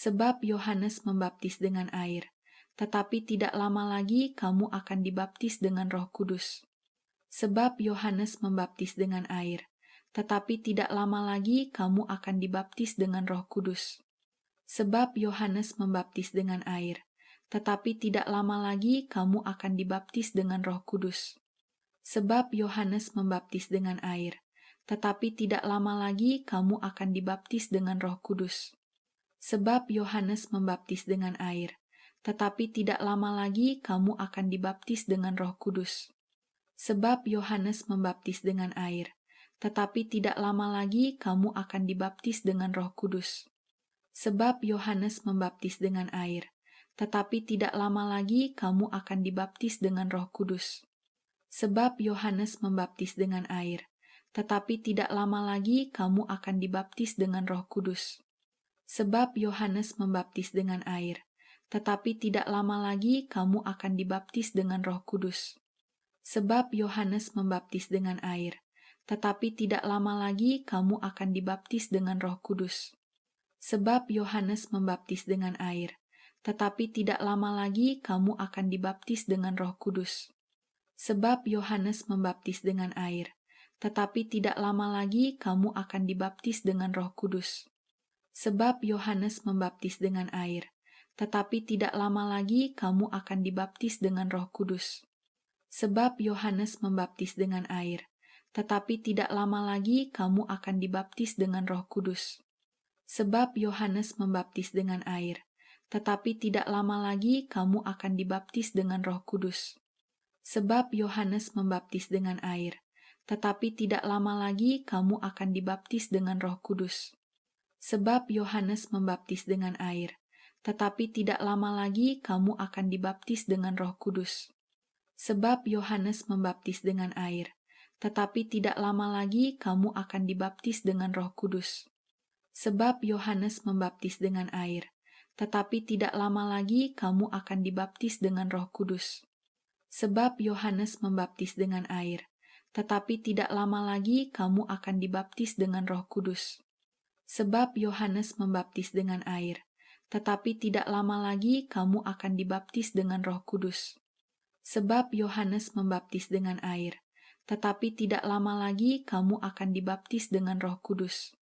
Sebab Yohanes membaptis dengan air, tetapi tidak lama lagi kamu akan dibaptis dengan Roh Kudus. Sebab Yohanes membaptis dengan air, tetapi tidak lama lagi kamu akan dibaptis dengan Roh Kudus. Sebab Yohanes membaptis dengan air, tetapi tidak lama lagi kamu akan dibaptis dengan Roh Kudus. Sebab Yohanes membaptis dengan air, tetapi tidak lama lagi kamu akan dibaptis dengan Roh Kudus. Sebab Yohanes membaptis dengan air, tetapi tidak lama lagi kamu akan dibaptis dengan Roh Kudus. Sebab Yohanes membaptis dengan air, tetapi tidak lama lagi kamu akan dibaptis dengan Roh Kudus. Sebab Yohanes membaptis dengan air, tetapi tidak lama lagi kamu akan dibaptis dengan Roh Kudus. Sebab Yohanes membaptis dengan air, tetapi tidak lama lagi kamu akan dibaptis dengan Roh Kudus. Sebab Yohanes membaptis dengan air, tetapi tidak lama lagi kamu akan dibaptis dengan Roh Kudus. Sebab Yohanes membaptis dengan air, tetapi tidak lama lagi kamu akan dibaptis dengan Roh Kudus. Sebab Yohanes membaptis dengan air, tetapi tidak lama lagi kamu akan dibaptis dengan Roh Kudus. Sebab Yohanes membaptis dengan air, tetapi tidak lama lagi kamu akan dibaptis dengan Roh Kudus. Sebab Yohanes membaptis dengan air, tetapi tidak lama lagi kamu akan dibaptis dengan Roh Kudus. Sebab Yohanes membaptis dengan air, tetapi tidak lama lagi kamu akan dibaptis dengan Roh Kudus. Sebab Yohanes membaptis dengan air, tetapi tidak lama lagi kamu akan dibaptis dengan Roh Kudus. Sebab Yohanes membaptis dengan air, tetapi tidak lama lagi kamu akan dibaptis dengan Roh Kudus. Sebab Yohanes membaptis dengan air, tetapi tidak lama lagi kamu akan dibaptis dengan Roh Kudus. Sebab Yohanes membaptis dengan air, tetapi tidak lama lagi kamu akan dibaptis dengan Roh Kudus. Sebab Yohanes membaptis dengan air, tetapi tidak lama lagi kamu akan dibaptis dengan Roh Kudus. Sebab Yohanes membaptis dengan air, tetapi tidak lama lagi kamu akan dibaptis dengan Roh Kudus. Sebab Yohanes membaptis dengan air, tetapi tidak lama lagi kamu akan dibaptis dengan Roh Kudus. Sebab Yohanes membaptis dengan air, tetapi tidak lama lagi kamu akan dibaptis dengan Roh Kudus. Sebab Yohanes membaptis dengan air, tetapi tidak lama lagi kamu akan dibaptis dengan Roh Kudus.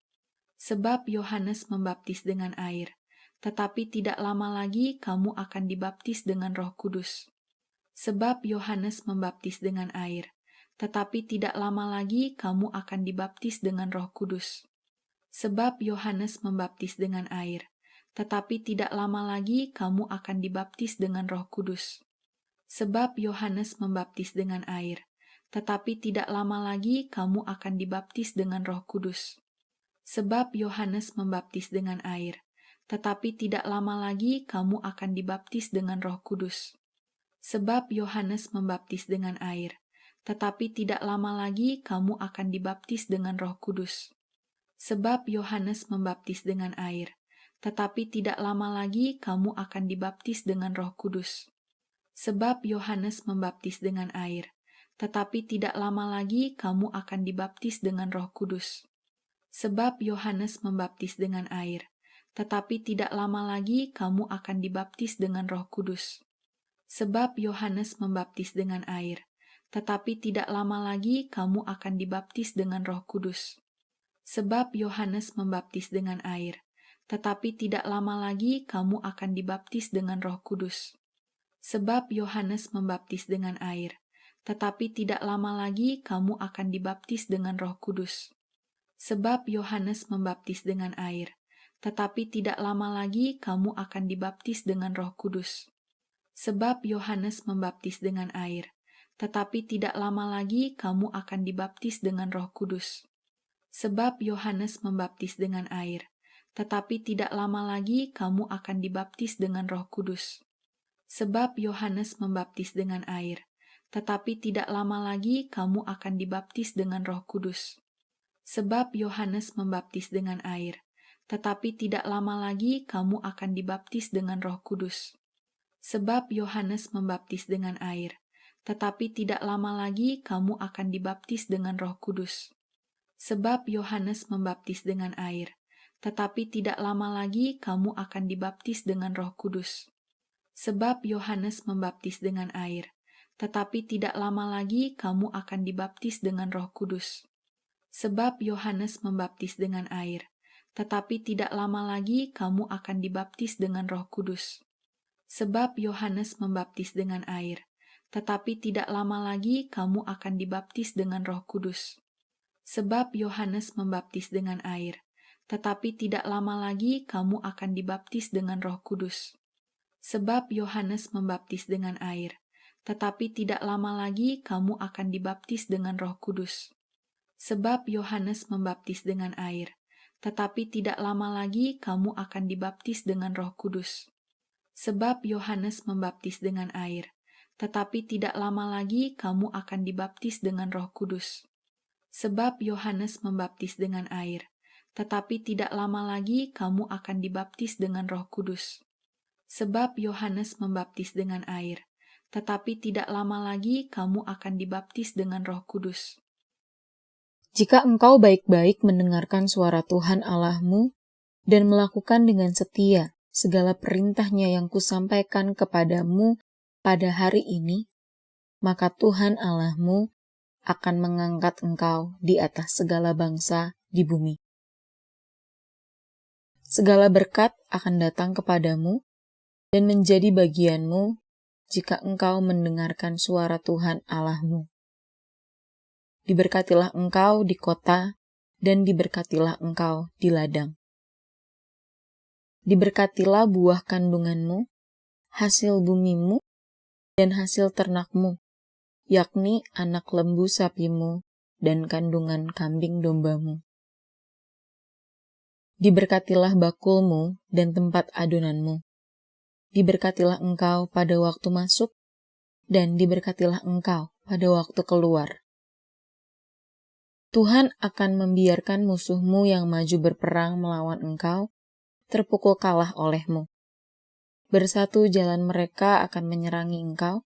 Sebab Yohanes membaptis dengan air, tetapi tidak lama lagi kamu akan dibaptis dengan Roh Kudus. Sebab Yohanes membaptis dengan air, tetapi tidak lama lagi kamu akan dibaptis dengan Roh Kudus. Sebab Yohanes membaptis dengan air, tetapi tidak lama lagi kamu akan dibaptis dengan Roh Kudus. Sebab Yohanes membaptis dengan air, tetapi tidak lama lagi kamu akan dibaptis dengan Roh Kudus. Sebab Yohanes membaptis dengan air, tetapi tidak lama lagi kamu akan dibaptis dengan Roh Kudus. Sebab Yohanes membaptis dengan air, tetapi tidak lama lagi kamu akan dibaptis dengan Roh Kudus. Sebab Yohanes membaptis dengan air, tetapi tidak lama lagi kamu akan dibaptis dengan Roh Kudus. Sebab Yohanes membaptis dengan air, tetapi tidak lama lagi kamu akan dibaptis dengan Roh Kudus. Sebab Yohanes membaptis dengan air, tetapi tidak lama lagi kamu akan dibaptis dengan Roh Kudus. Sebab Yohanes membaptis dengan air, tetapi tidak lama lagi kamu akan dibaptis dengan Roh Kudus. Sebab Yohanes membaptis dengan air, tetapi tidak lama lagi kamu akan dibaptis dengan Roh Kudus. Sebab Yohanes membaptis dengan air, tetapi tidak lama lagi kamu akan dibaptis dengan Roh Kudus. Sebab Yohanes membaptis dengan air, tetapi tidak lama lagi kamu akan dibaptis dengan Roh Kudus. Sebab Yohanes membaptis dengan air, tetapi tidak lama lagi kamu akan dibaptis dengan Roh Kudus. Sebab Yohanes membaptis dengan air, tetapi tidak lama lagi kamu akan dibaptis dengan Roh Kudus. Sebab Yohanes membaptis dengan air, tetapi tidak lama lagi kamu akan dibaptis dengan Roh Kudus. Sebab Yohanes membaptis dengan air, tetapi tidak lama lagi kamu akan dibaptis dengan Roh Kudus. Sebab Yohanes membaptis dengan air, tetapi tidak lama lagi kamu akan dibaptis dengan Roh Kudus. Sebab Yohanes membaptis dengan air, tetapi tidak lama lagi kamu akan dibaptis dengan Roh Kudus. Sebab Yohanes membaptis dengan air, tetapi tidak lama lagi kamu akan dibaptis dengan Roh Kudus. Sebab Yohanes membaptis dengan air, tetapi tidak lama lagi kamu akan dibaptis dengan Roh Kudus. Sebab Yohanes membaptis dengan air, tetapi tidak lama lagi kamu akan dibaptis dengan Roh Kudus. Sebab Yohanes membaptis dengan air, tetapi tidak lama lagi kamu akan dibaptis dengan Roh Kudus. Sebab Yohanes membaptis dengan air, tetapi tidak lama lagi kamu akan dibaptis dengan Roh Kudus. Sebab Yohanes membaptis dengan air, tetapi tidak lama lagi kamu akan dibaptis dengan Roh Kudus. Sebab Yohanes membaptis dengan air, tetapi tidak lama lagi kamu akan dibaptis dengan Roh Kudus. Sebab Yohanes membaptis dengan air, tetapi tidak lama lagi kamu akan dibaptis dengan Roh Kudus. Jika engkau baik-baik mendengarkan suara Tuhan Allahmu dan melakukan dengan setia segala perintahnya yang kusampaikan kepadamu pada hari ini, maka Tuhan Allahmu akan mengangkat engkau di atas segala bangsa di bumi. Segala berkat akan datang kepadamu dan menjadi bagianmu jika engkau mendengarkan suara Tuhan Allahmu. Diberkatilah engkau di kota, dan diberkatilah engkau di ladang. Diberkatilah buah kandunganmu, hasil bumimu, dan hasil ternakmu, yakni anak lembu sapimu dan kandungan kambing dombamu. Diberkatilah bakulmu dan tempat adonanmu. Diberkatilah engkau pada waktu masuk, dan diberkatilah engkau pada waktu keluar. Tuhan akan membiarkan musuhmu yang maju berperang melawan engkau, terpukul kalah olehmu. Bersatu jalan mereka akan menyerangi engkau,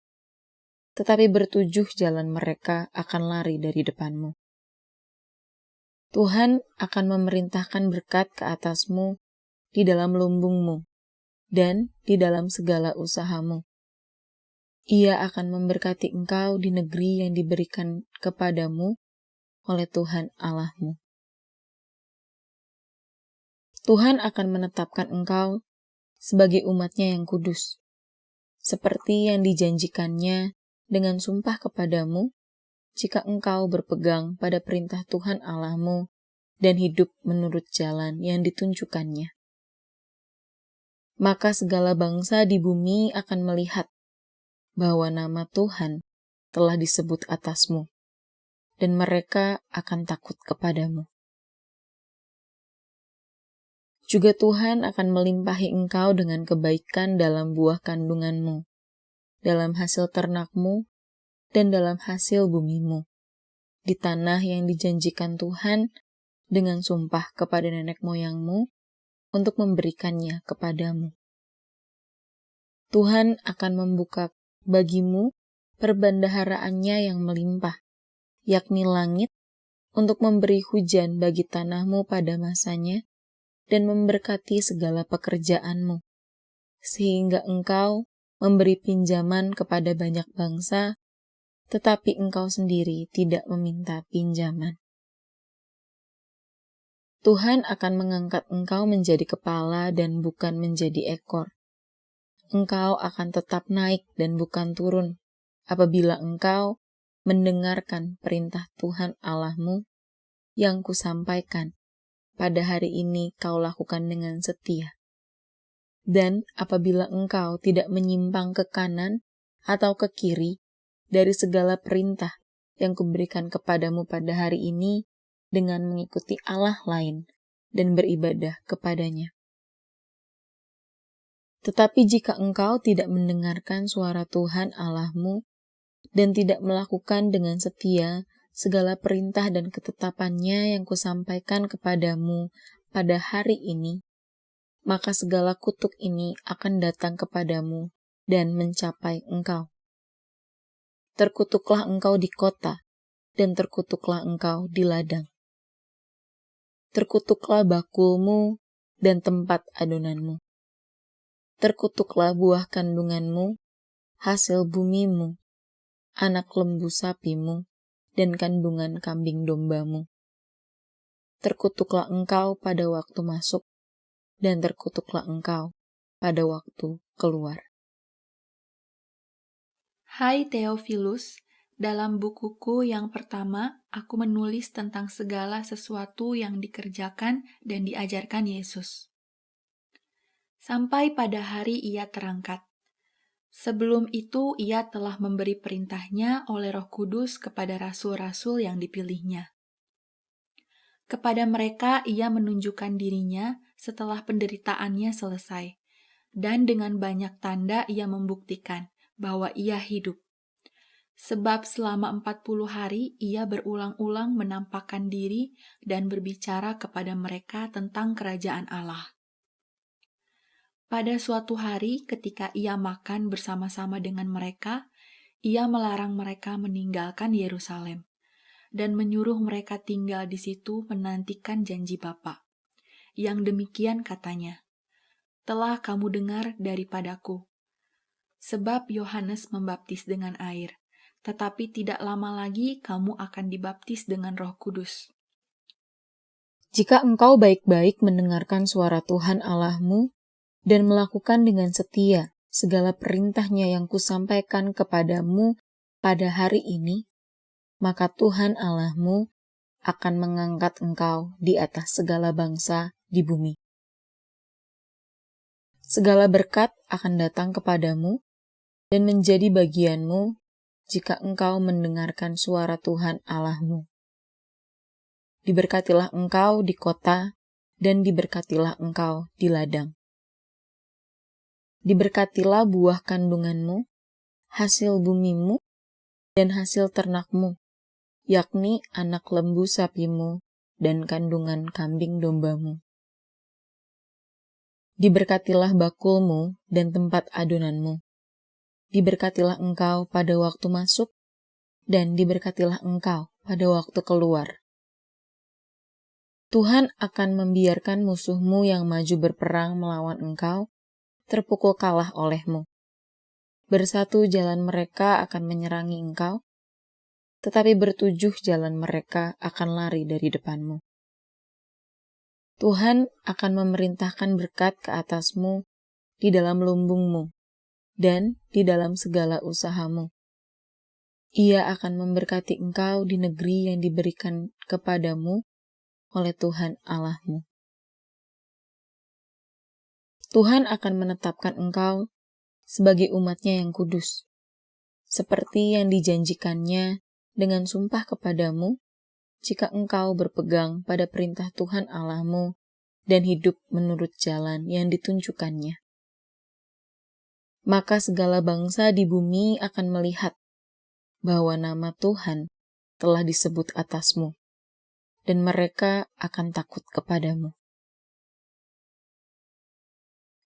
tetapi bertujuh jalan mereka akan lari dari depanmu. Tuhan akan memerintahkan berkat ke atasmu di dalam lumbungmu dan di dalam segala usahamu. Ia akan memberkati engkau di negeri yang diberikan kepadamu oleh Tuhan Allahmu. Tuhan akan menetapkan engkau sebagai umat-Nya yang kudus, seperti yang dijanjikannya dengan sumpah kepadamu, jika engkau berpegang pada perintah Tuhan Allahmu dan hidup menurut jalan yang ditunjukkannya. Maka segala bangsa di bumi akan melihat bahwa nama Tuhan telah disebut atasmu, dan mereka akan takut kepadamu. Juga Tuhan akan melimpahi engkau dengan kebaikan dalam buah kandunganmu, dalam hasil ternakmu, dan dalam hasil bumimu, di tanah yang dijanjikan Tuhan dengan sumpah kepada nenek moyangmu untuk memberikannya kepadamu. Tuhan akan membuka bagimu perbendaharaannya yang melimpah, yakni langit, untuk memberi hujan bagi tanahmu pada masanya, dan memberkati segala pekerjaanmu, sehingga engkau memberi pinjaman kepada banyak bangsa, tetapi engkau sendiri tidak meminta pinjaman. Tuhan akan mengangkat engkau menjadi kepala dan bukan menjadi ekor. Engkau akan tetap naik dan bukan turun, apabila engkau mendengarkan perintah Tuhan Allahmu yang kusampaikan pada hari ini kau lakukan dengan setia. Dan apabila engkau tidak menyimpang ke kanan atau ke kiri dari segala perintah yang kuberikan kepadamu pada hari ini dengan mengikuti Allah lain dan beribadah kepadanya. Tetapi jika engkau tidak mendengarkan suara Tuhan Allahmu dan tidak melakukan dengan setia segala perintah dan ketetapannya yang kusampaikan kepadamu pada hari ini, maka segala kutuk ini akan datang kepadamu dan mencapai engkau. Terkutuklah engkau di kota, dan terkutuklah engkau di ladang. Terkutuklah bakulmu dan tempat adonanmu. Terkutuklah buah kandunganmu, hasil bumimu, anak lembu sapimu, dan kandungan kambing dombamu. Terkutuklah engkau pada waktu masuk, dan terkutuklah engkau pada waktu keluar. Hai Theophilus, dalam bukuku yang pertama, aku menulis tentang segala sesuatu yang dikerjakan dan diajarkan Yesus. Sampai pada hari ia terangkat. Sebelum itu ia telah memberi perintahnya oleh Roh Kudus kepada rasul-rasul yang dipilihnya. Kepada mereka ia menunjukkan dirinya setelah penderitaannya selesai, dan dengan banyak tanda ia membuktikan bahwa ia hidup. Sebab selama 40 hari ia berulang-ulang menampakkan diri dan berbicara kepada mereka tentang kerajaan Allah. Pada suatu hari ketika ia makan bersama-sama dengan mereka, ia melarang mereka meninggalkan Yerusalem dan menyuruh mereka tinggal di situ menantikan janji Bapa. Yang demikian katanya, "Telah kamu dengar daripadaku. Sebab Yohanes membaptis dengan air, tetapi tidak lama lagi kamu akan dibaptis dengan Roh Kudus." Jika engkau baik-baik mendengarkan suara Tuhan Allahmu dan melakukan dengan setia segala perintahnya yang kusampaikan kepadamu pada hari ini, maka Tuhan Allahmu akan mengangkat engkau di atas segala bangsa di bumi. Segala berkat akan datang kepadamu dan menjadi bagianmu jika engkau mendengarkan suara Tuhan Allahmu. Diberkatilah engkau di kota dan diberkatilah engkau di ladang. Diberkatilah buah kandunganmu, hasil bumimu, dan hasil ternakmu, yakni anak lembu sapimu dan kandungan kambing dombamu. Diberkatilah bakulmu dan tempat adonanmu. Diberkatilah engkau pada waktu masuk, dan diberkatilah engkau pada waktu keluar. Tuhan akan membiarkan musuhmu yang maju berperang melawan engkau terpukul kalah olehmu. Bersatu jalan mereka akan menyerangi engkau, tetapi bertujuh jalan mereka akan lari dari depanmu. Tuhan akan memerintahkan berkat ke atasmu di dalam lumbungmu dan di dalam segala usahamu. Ia akan memberkati engkau di negeri yang diberikan kepadamu oleh Tuhan Allahmu. Tuhan akan menetapkan engkau sebagai umat-Nya yang kudus, seperti yang dijanjikannya dengan sumpah kepadamu, jika engkau berpegang pada perintah Tuhan Allahmu dan hidup menurut jalan yang ditunjukkannya. Maka segala bangsa di bumi akan melihat bahwa nama Tuhan telah disebut atasmu, dan mereka akan takut kepadamu.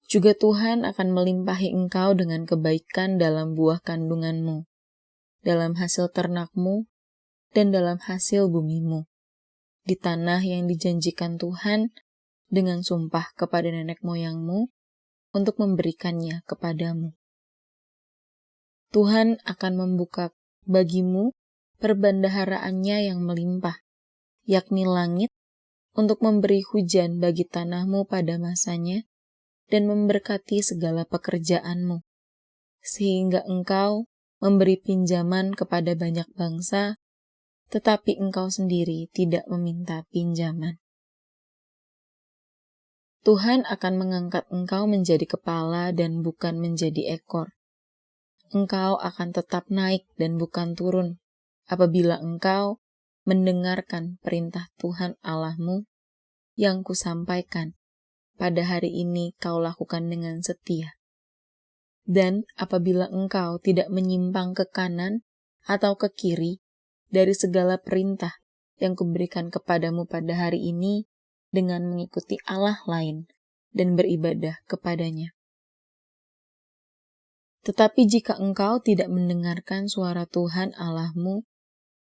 Juga Tuhan akan melimpahi engkau dengan kebaikan dalam buah kandunganmu, dalam hasil ternakmu, dan dalam hasil bumimu, di tanah yang dijanjikan Tuhan dengan sumpah kepada nenek moyangmu untuk memberikannya kepadamu. Tuhan akan membuka bagimu perbendaharaannya yang melimpah, yakni langit, untuk memberi hujan bagi tanahmu pada masanya, dan memberkati segala pekerjaanmu, sehingga engkau memberi pinjaman kepada banyak bangsa, tetapi engkau sendiri tidak meminta pinjaman. Tuhan akan mengangkat engkau menjadi kepala dan bukan menjadi ekor. Engkau akan tetap naik dan bukan turun, apabila engkau mendengarkan perintah Tuhan Allahmu yang kusampaikan pada hari ini kau lakukan dengan setia. Dan apabila engkau tidak menyimpang ke kanan atau ke kiri dari segala perintah yang kuberikan kepadamu pada hari ini dengan mengikuti Allah lain dan beribadah kepadanya. Tetapi jika engkau tidak mendengarkan suara Tuhan Allahmu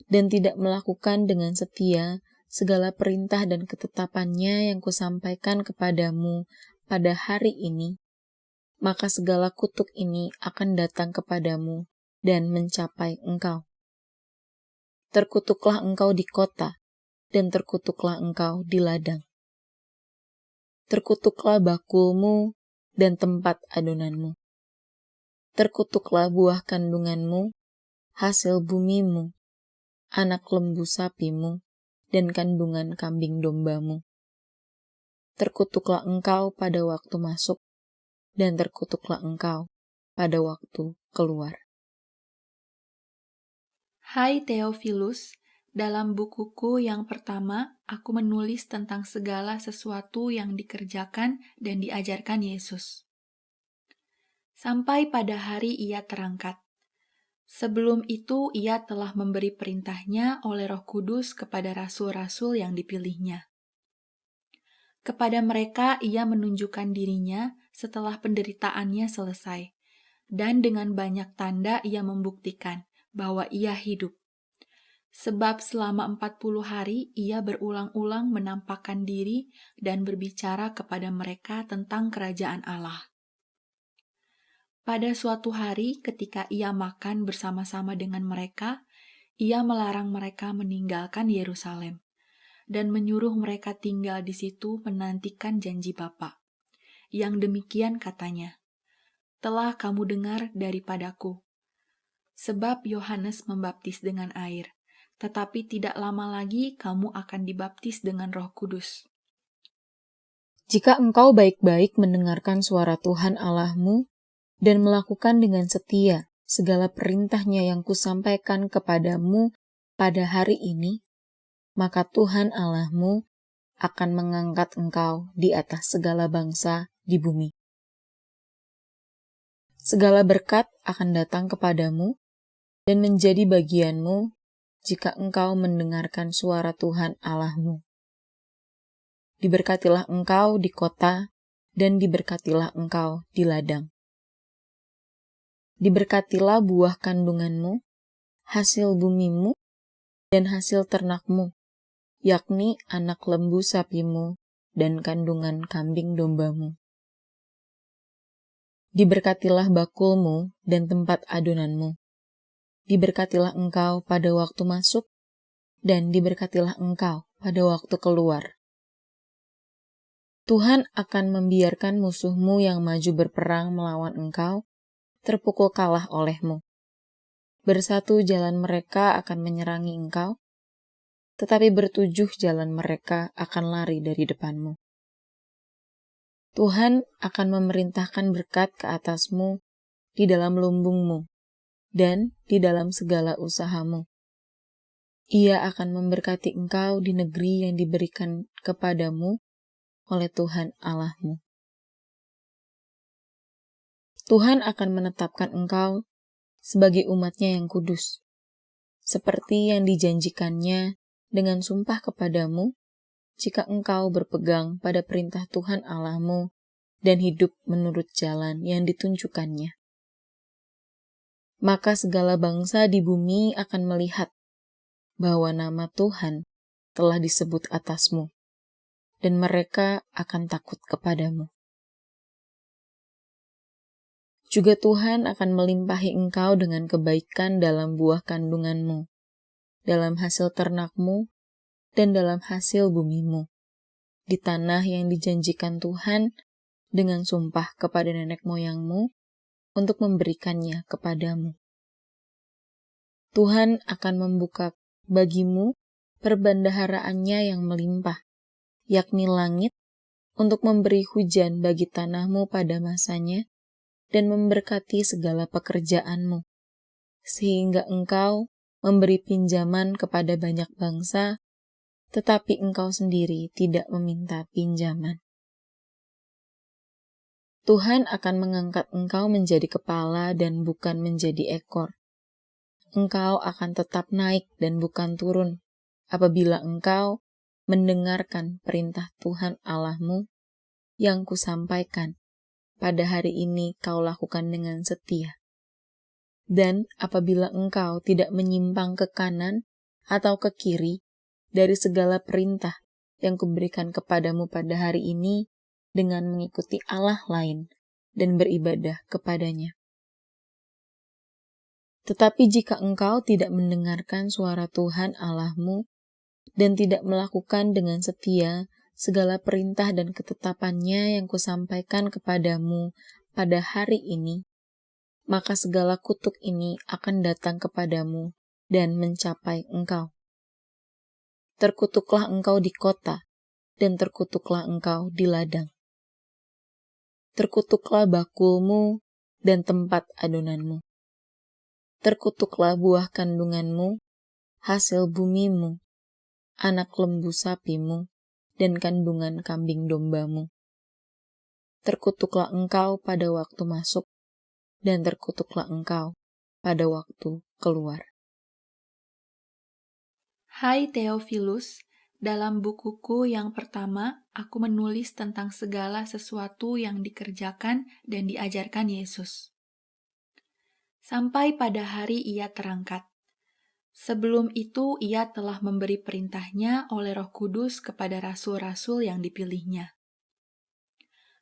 dan tidak melakukan dengan setia segala perintah dan ketetapannya yang kusampaikan kepadamu pada hari ini, maka segala kutuk ini akan datang kepadamu dan mencapai engkau. Terkutuklah engkau di kota, dan terkutuklah engkau di ladang. Terkutuklah bakulmu dan tempat adonanmu. Terkutuklah buah kandunganmu, hasil bumimu, anak lembu sapimu, dan kandungan kambing dombamu. Terkutuklah engkau pada waktu masuk, dan terkutuklah engkau pada waktu keluar. Hai Theophilus, dalam bukuku yang pertama, aku menulis tentang segala sesuatu yang dikerjakan dan diajarkan Yesus. Sampai pada hari ia terangkat. Sebelum itu, ia telah memberi perintahnya oleh Roh Kudus kepada rasul-rasul yang dipilihnya. Kepada mereka ia menunjukkan dirinya setelah penderitaannya selesai, dan dengan banyak tanda ia membuktikan bahwa ia hidup. Sebab selama 40 hari ia berulang-ulang menampakkan diri dan berbicara kepada mereka tentang kerajaan Allah. Pada suatu hari ketika ia makan bersama-sama dengan mereka, ia melarang mereka meninggalkan Yerusalem dan menyuruh mereka tinggal di situ menantikan janji Bapa. Yang demikian katanya, "Telah kamu dengar daripadaku. Sebab Yohanes membaptis dengan air, tetapi tidak lama lagi kamu akan dibaptis dengan Roh Kudus." Jika engkau baik-baik mendengarkan suara Tuhan Allahmu dan melakukan dengan setia segala perintahnya yang kusampaikan kepadamu pada hari ini, maka Tuhan Allahmu akan mengangkat engkau di atas segala bangsa di bumi. Segala berkat akan datang kepadamu dan menjadi bagianmu jika engkau mendengarkan suara Tuhan Allahmu. Diberkatilah engkau di kota dan diberkatilah engkau di ladang. Diberkatilah buah kandunganmu, hasil bumimu, dan hasil ternakmu, yakni anak lembu sapimu dan kandungan kambing dombamu. Diberkatilah bakulmu dan tempat adonanmu. Diberkatilah engkau pada waktu masuk, dan diberkatilah engkau pada waktu keluar. Tuhan akan membiarkan musuhmu yang maju berperang melawan engkau terpukul kalah olehmu. Bersatu jalan mereka akan menyerangi engkau, tetapi bertujuh jalan mereka akan lari dari depanmu. Tuhan akan memerintahkan berkat ke atasmu di dalam lumbungmu dan di dalam segala usahamu. Ia akan memberkati engkau di negeri yang diberikan kepadamu oleh Tuhan Allahmu. Tuhan akan menetapkan engkau sebagai umat-Nya yang kudus, seperti yang dijanjikannya dengan sumpah kepadamu jika engkau berpegang pada perintah Tuhan Allahmu dan hidup menurut jalan yang ditunjukkannya. Maka segala bangsa di bumi akan melihat bahwa nama Tuhan telah disebut atasmu, dan mereka akan takut kepadamu. Juga Tuhan akan melimpahi engkau dengan kebaikan dalam buah kandunganmu, dalam hasil ternakmu, dan dalam hasil bumimu, di tanah yang dijanjikan Tuhan dengan sumpah kepada nenek moyangmu untuk memberikannya kepadamu. Tuhan akan membuka bagimu perbendaharaannya yang melimpah, yakni langit, untuk memberi hujan bagi tanahmu pada masanya, dan memberkati segala pekerjaanmu, sehingga engkau memberi pinjaman kepada banyak bangsa, tetapi engkau sendiri tidak meminta pinjaman. Tuhan akan mengangkat engkau menjadi kepala dan bukan menjadi ekor. Engkau akan tetap naik dan bukan turun, apabila engkau mendengarkan perintah Tuhan Allahmu yang kusampaikan pada hari ini kau lakukan dengan setia. Dan apabila engkau tidak menyimpang ke kanan atau ke kiri dari segala perintah yang kuberikan kepadamu pada hari ini dengan mengikuti Allah lain dan beribadah kepadanya. Tetapi jika engkau tidak mendengarkan suara Tuhan Allahmu dan tidak melakukan dengan setia segala perintah dan ketetapannya yang kusampaikan kepadamu pada hari ini, maka segala kutuk ini akan datang kepadamu dan mencapai engkau. Terkutuklah engkau di kota, dan terkutuklah engkau di ladang. Terkutuklah bakulmu dan tempat adonanmu. Terkutuklah buah kandunganmu, hasil bumimu, anak lembu sapimu, dan kandungan kambing dombamu. Terkutuklah engkau pada waktu masuk, dan terkutuklah engkau pada waktu keluar. Hai Theophilus, dalam bukuku yang pertama, aku menulis tentang segala sesuatu yang dikerjakan dan diajarkan Yesus. Sampai pada hari ia terangkat. Sebelum itu ia telah memberi perintahnya oleh Roh Kudus kepada rasul-rasul yang dipilihnya.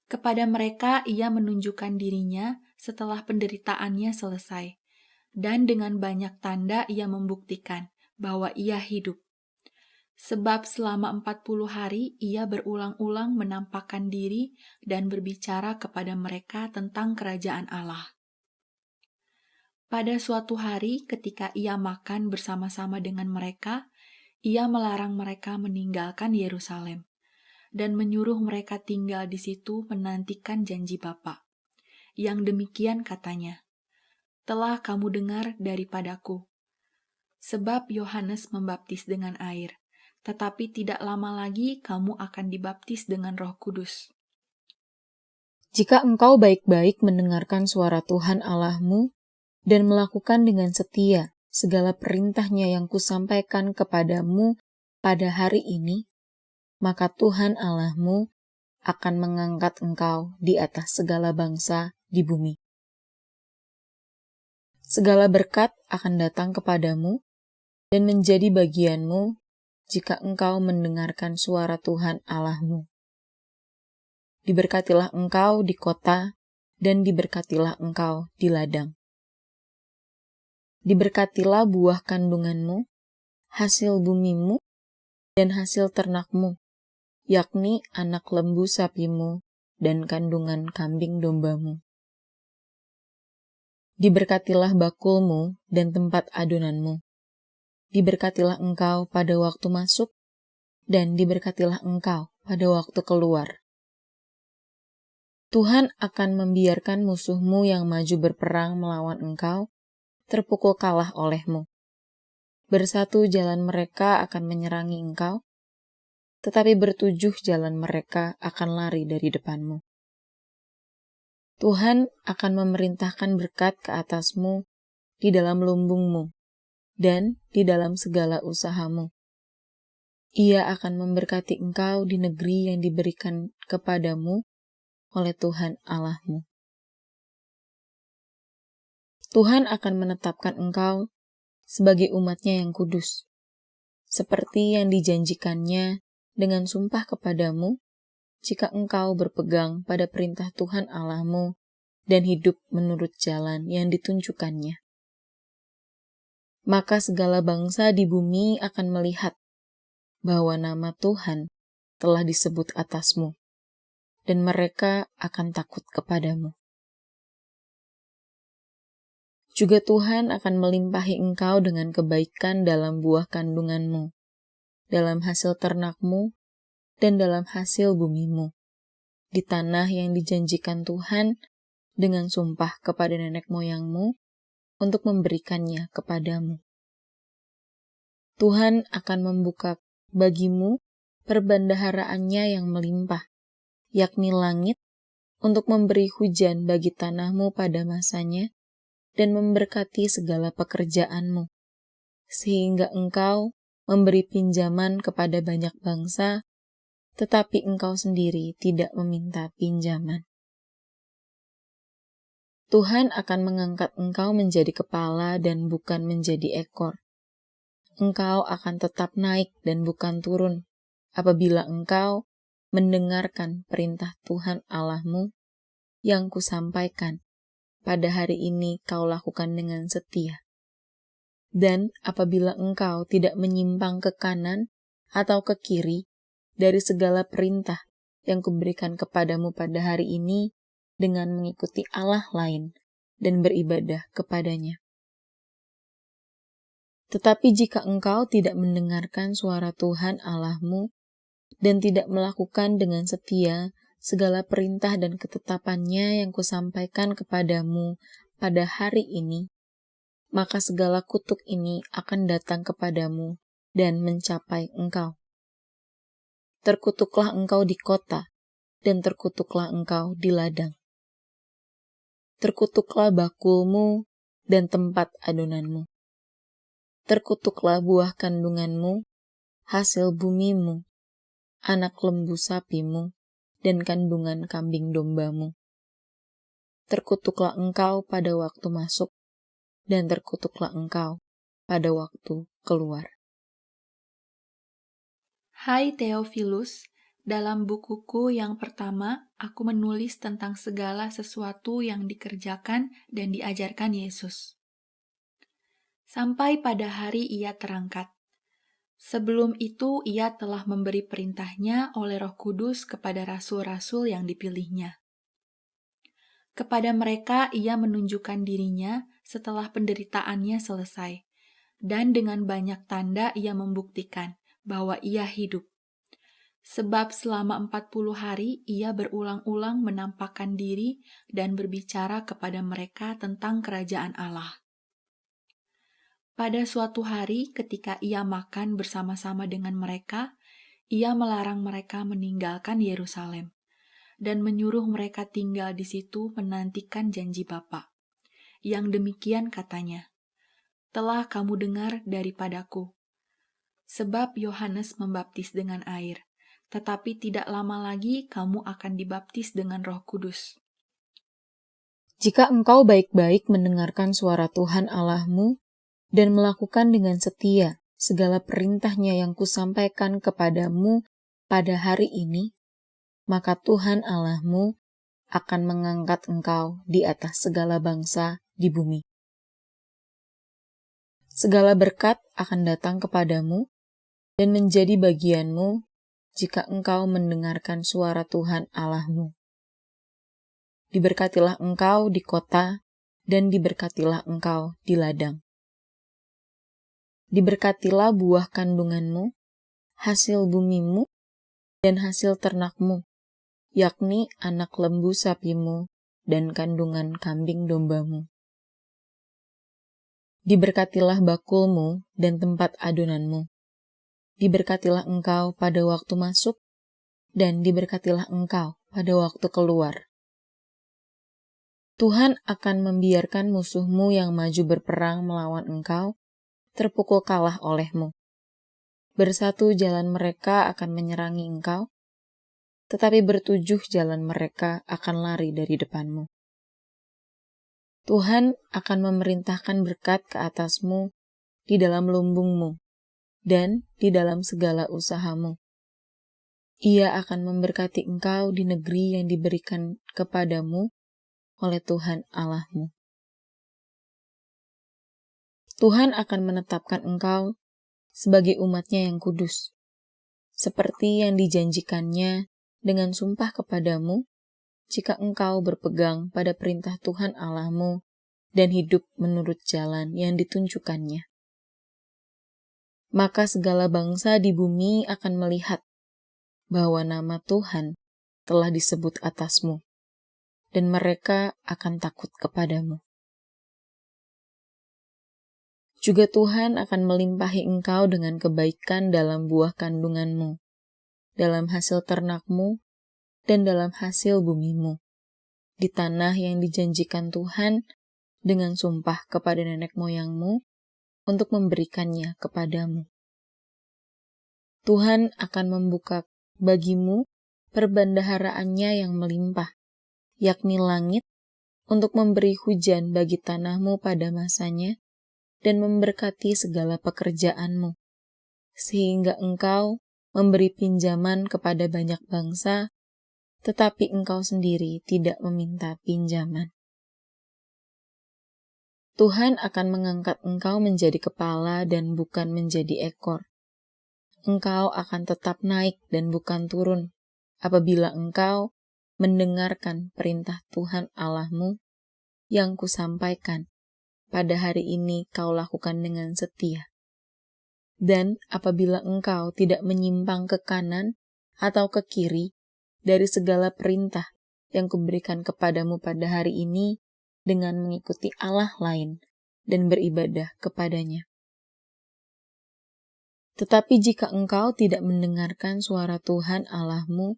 Kepada mereka ia menunjukkan dirinya setelah penderitaannya selesai, dan dengan banyak tanda ia membuktikan bahwa ia hidup. Sebab selama 40 hari ia berulang-ulang menampakkan diri dan berbicara kepada mereka tentang kerajaan Allah. Pada suatu hari ketika ia makan bersama-sama dengan mereka, ia melarang mereka meninggalkan Yerusalem dan menyuruh mereka tinggal di situ menantikan janji Bapa. Yang demikian katanya, "Telah kamu dengar daripadaku. Sebab Yohanes membaptis dengan air, tetapi tidak lama lagi kamu akan dibaptis dengan Roh Kudus." Jika engkau baik-baik mendengarkan suara Tuhan Allahmu dan melakukan dengan setia segala perintahnya yang kusampaikan kepadamu pada hari ini, maka Tuhan Allahmu akan mengangkat engkau di atas segala bangsa di bumi. Segala berkat akan datang kepadamu dan menjadi bagianmu jika engkau mendengarkan suara Tuhan Allahmu. Diberkatilah engkau di kota dan diberkatilah engkau di ladang. Diberkatilah buah kandunganmu, hasil bumimu, dan hasil ternakmu, yakni anak lembu sapimu dan kandungan kambing dombamu. Diberkatilah bakulmu dan tempat adonanmu. Diberkatilah engkau pada waktu masuk, dan diberkatilah engkau pada waktu keluar. Tuhan akan membiarkan musuhmu yang maju berperang melawan engkau terpukul kalah olehmu. Bersatu jalan mereka akan menyerangi engkau, tetapi bertujuh jalan mereka akan lari dari depanmu. Tuhan akan memerintahkan berkat ke atasmu di dalam lumbungmu dan di dalam segala usahamu. Ia akan memberkati engkau di negeri yang diberikan kepadamu oleh Tuhan Allahmu. Tuhan akan menetapkan engkau sebagai umat-Nya yang kudus, seperti yang dijanjikannya dengan sumpah kepadamu jika engkau berpegang pada perintah Tuhan Allahmu dan hidup menurut jalan yang ditunjukkannya. Maka segala bangsa di bumi akan melihat bahwa nama Tuhan telah disebut atasmu, dan mereka akan takut kepadamu. Juga Tuhan akan melimpahi engkau dengan kebaikan dalam buah kandunganmu, dalam hasil ternakmu, dan dalam hasil bumimu, di tanah yang dijanjikan Tuhan dengan sumpah kepada nenek moyangmu untuk memberikannya kepadamu. Tuhan akan membuka bagimu perbendaharaannya yang melimpah, yakni langit, untuk memberi hujan bagi tanahmu pada masanya, dan memberkati segala pekerjaanmu, sehingga engkau memberi pinjaman kepada banyak bangsa, tetapi engkau sendiri tidak meminta pinjaman. Tuhan akan mengangkat engkau menjadi kepala dan bukan menjadi ekor. engkau akan tetap naik dan bukan turun, apabila engkau mendengarkan perintah Tuhan Allahmu yang kusampaikan pada hari ini kau lakukan dengan setia. Dan apabila engkau tidak menyimpang ke kanan atau ke kiri dari segala perintah yang kuberikan kepadamu pada hari ini dengan mengikuti Allah lain dan beribadah kepadanya. Tetapi jika engkau tidak mendengarkan suara Tuhan Allahmu dan tidak melakukan dengan setia segala perintah dan ketetapannya yang kusampaikan kepadamu pada hari ini, maka segala kutuk ini akan datang kepadamu dan mencapai engkau. Terkutuklah engkau di kota, dan terkutuklah engkau di ladang. Terkutuklah bakulmu dan tempat adonanmu. Terkutuklah buah kandunganmu, hasil bumimu, anak lembu sapimu, dan kandungan kambing dombamu. Terkutuklah engkau pada waktu masuk, dan terkutuklah engkau pada waktu keluar. Hai Theophilus, dalam bukuku yang pertama, aku menulis tentang segala sesuatu yang dikerjakan dan diajarkan Yesus. Sampai pada hari ia terangkat. Sebelum itu ia telah memberi perintahnya oleh Roh Kudus kepada rasul-rasul yang dipilihnya. Kepada mereka ia menunjukkan dirinya setelah penderitaannya selesai, dan dengan banyak tanda ia membuktikan bahwa ia hidup. Sebab selama 40 hari ia berulang-ulang menampakkan diri dan berbicara kepada mereka tentang kerajaan Allah. Pada suatu hari ketika ia makan bersama-sama dengan mereka, ia melarang mereka meninggalkan Yerusalem dan menyuruh mereka tinggal di situ menantikan janji Bapa. Yang demikian katanya, "Telah kamu dengar daripadaku. Sebab Yohanes membaptis dengan air, tetapi tidak lama lagi kamu akan dibaptis dengan Roh Kudus." Jika engkau baik-baik mendengarkan suara Tuhan Allahmu dan melakukan dengan setia segala perintahnya yang kusampaikan kepadamu pada hari ini, maka Tuhan Allahmu akan mengangkat engkau di atas segala bangsa di bumi. Segala berkat akan datang kepadamu dan menjadi bagianmu jika engkau mendengarkan suara Tuhan Allahmu. Diberkatilah engkau di kota dan diberkatilah engkau di ladang. Diberkatilah buah kandunganmu, hasil bumimu, dan hasil ternakmu, yakni anak lembu sapimu dan kandungan kambing dombamu. Diberkatilah bakulmu dan tempat adonanmu. Diberkatilah engkau pada waktu masuk, dan diberkatilah engkau pada waktu keluar. Tuhan akan membiarkan musuhmu yang maju berperang melawan engkau terpukul kalah olehmu. Bersatu jalan mereka akan menyerangi engkau, tetapi bertujuh jalan mereka akan lari dari depanmu. Tuhan akan memerintahkan berkat ke atasmu di dalam lumbungmu dan di dalam segala usahamu. Ia akan memberkati engkau di negeri yang diberikan kepadamu oleh Tuhan Allahmu. Tuhan akan menetapkan engkau sebagai umat-Nya yang kudus, seperti yang dijanjikannya dengan sumpah kepadamu, jika engkau berpegang pada perintah Tuhan Allahmu dan hidup menurut jalan yang ditunjukkannya. Maka segala bangsa di bumi akan melihat bahwa nama Tuhan telah disebut atasmu, dan mereka akan takut kepadamu. Juga Tuhan akan melimpahi engkau dengan kebaikan dalam buah kandunganmu, dalam hasil ternakmu, dan dalam hasil bumimu, di tanah yang dijanjikan Tuhan dengan sumpah kepada nenek moyangmu untuk memberikannya kepadamu. Tuhan akan membuka bagimu perbendaharaannya yang melimpah, yakni langit, untuk memberi hujan bagi tanahmu pada masanya, dan memberkati segala pekerjaanmu, sehingga engkau memberi pinjaman kepada banyak bangsa, tetapi engkau sendiri tidak meminta pinjaman. Tuhan akan mengangkat engkau menjadi kepala dan bukan menjadi ekor. Engkau akan tetap naik dan bukan turun, apabila engkau mendengarkan perintah Tuhan Allahmu yang kusampaikan pada hari ini kau lakukan dengan setia. Dan apabila engkau tidak menyimpang ke kanan atau ke kiri dari segala perintah yang kuberikan kepadamu pada hari ini dengan mengikuti Allah lain dan beribadah kepadanya. Tetapi jika engkau tidak mendengarkan suara Tuhan Allahmu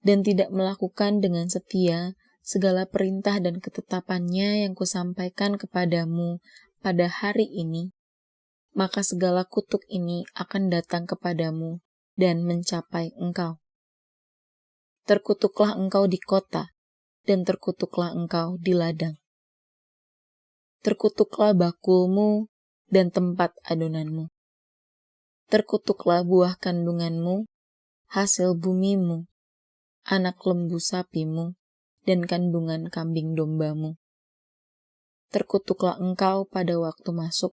dan tidak melakukan dengan setia segala perintah dan ketetapannya yang kusampaikan kepadamu pada hari ini, maka segala kutuk ini akan datang kepadamu dan mencapai engkau. Terkutuklah engkau di kota, dan terkutuklah engkau di ladang. Terkutuklah bakulmu dan tempat adonanmu. Terkutuklah buah kandunganmu, hasil bumimu, anak lembu sapimu, dan kandungan kambing dombamu. Terkutuklah engkau pada waktu masuk,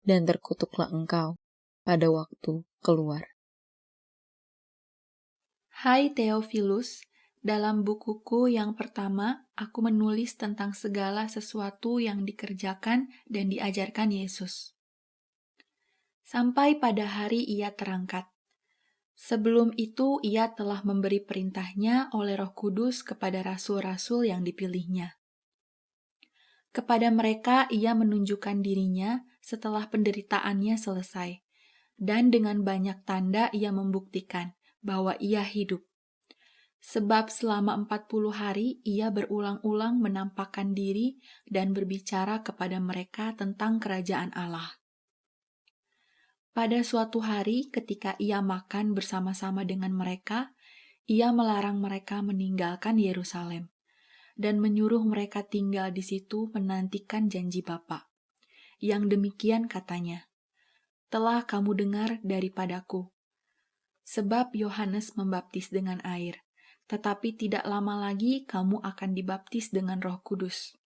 dan terkutuklah engkau pada waktu keluar. Hai Theophilus, dalam bukuku yang pertama, aku menulis tentang segala sesuatu yang dikerjakan dan diajarkan Yesus. Sampai pada hari ia terangkat. Sebelum itu ia telah memberi perintahnya oleh Roh Kudus kepada rasul-rasul yang dipilihnya. Kepada mereka ia menunjukkan dirinya setelah penderitaannya selesai, dan dengan banyak tanda ia membuktikan bahwa ia hidup. Sebab selama 40 hari ia berulang-ulang menampakkan diri dan berbicara kepada mereka tentang kerajaan Allah. Pada suatu hari ketika ia makan bersama-sama dengan mereka, ia melarang mereka meninggalkan Yerusalem dan menyuruh mereka tinggal di situ menantikan janji Bapa. Yang demikian katanya, "Telah kamu dengar daripadaku. Sebab Yohanes membaptis dengan air, tetapi tidak lama lagi kamu akan dibaptis dengan Roh Kudus."